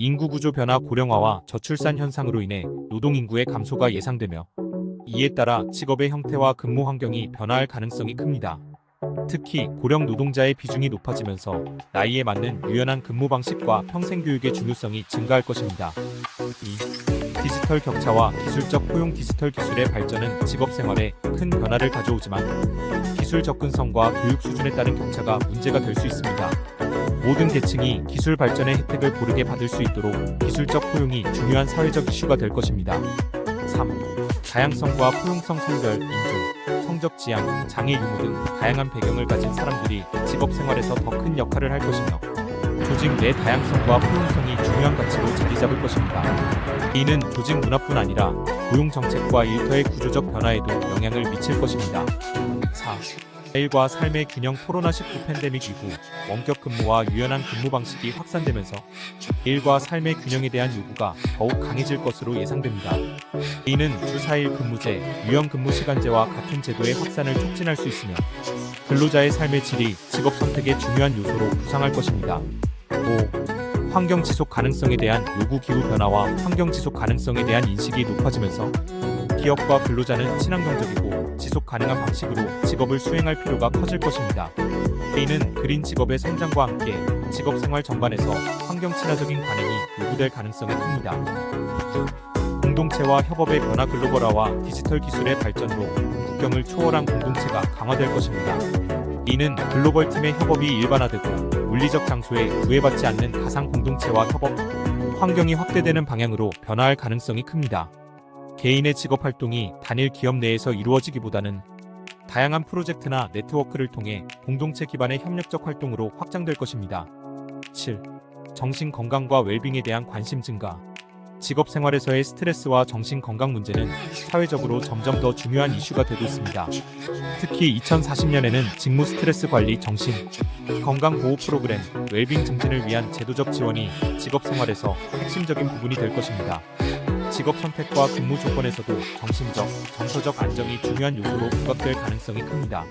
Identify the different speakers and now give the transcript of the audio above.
Speaker 1: 인구 구조 변화 고령화와 저출산 현상으로 인해 노동 인구의 감소가 예상되며 이에 따라 직업의 형태와 근무 환경이 변화할 가능성이 큽니다. 특히 고령 노동자의 비중이 높아지면서 나이에 맞는 유연한 근무 방식과 평생교육의 중요성이 증가할 것입니다. 2. 디지털 격차와 기술적 포용. 디지털 기술의 발전은 직업 생활에 큰 변화를 가져오지만 기술 접근성과 교육 수준에 따른 격차가 문제가 될 수 있습니다. 모든 계층이 기술 발전의 혜택을 고르게 받을 수 있도록 기술적 포용이 중요한 사회적 이슈가 될 것입니다. 3. 다양성과 포용성. 성별, 인종, 성적 지향, 장애 유무 등 다양한 배경을 가진 사람들이 직업 생활에서 더 큰 역할을 할 것이며 조직 내 다양성과 포용성이 중요한 가치로 자리 잡을 것입니다. 이는 조직 문화뿐 아니라 고용 정책과 일터의 구조적 변화에도 영향을 미칠 것입니다. 4. 일과 삶의 균형. 코로나19 팬데믹 이후 원격 근무와 유연한 근무 방식이 확산되면서 일과 삶의 균형에 대한 요구가 더욱 강해질 것으로 예상됩니다. 이는 주 4일 근무제, 유연 근무 시간제와 같은 제도의 확산을 촉진할 수 있으며 근로자의 삶의 질이 직업 선택의 중요한 요소로 부상할 것입니다. 5. 환경 지속 가능성에 대한 요구. 기후 변화와 환경 지속 가능성에 대한 인식이 높아지면서 기업과 근로자는 친환경적이고 지속 가능한 방식으로 직업을 수행할 필요가 커질 것입니다. 이는 그린 직업의 성장과 함께 직업 생활 전반에서 환경 친화적인 관행이 요구될 가능성이 큽니다. 공동체와 협업의 변화. 글로벌화와 디지털 기술의 발전으로 국경을 초월한 공동체가 강화될 것입니다. 이는 글로벌 팀의 협업이 일반화되고 물리적 장소에 구애받지 않는 가상 공동체와 협업 환경이 확대되는 방향으로 변화할 가능성이 큽니다. 개인의 직업 활동이 단일 기업 내에서 이루어지기보다는 다양한 프로젝트나 네트워크를 통해 공동체 기반의 협력적 활동으로 확장될 것입니다. 7. 정신 건강과 웰빙에 대한 관심 증가. 직업 생활에서의 스트레스와 정신 건강 문제는 사회적으로 점점 더 중요한 이슈가 되고 있습니다. 특히 2040년에는 직무 스트레스 관리, 정신 건강 보호 프로그램, 웰빙 증진을 위한 제도적 지원이 직업 생활에서 핵심적인 부분이 될 것입니다. 직업 선택과 근무 조건에서도 정신적, 정서적 안정이 중요한 요소로 부각될 가능성이 큽니다.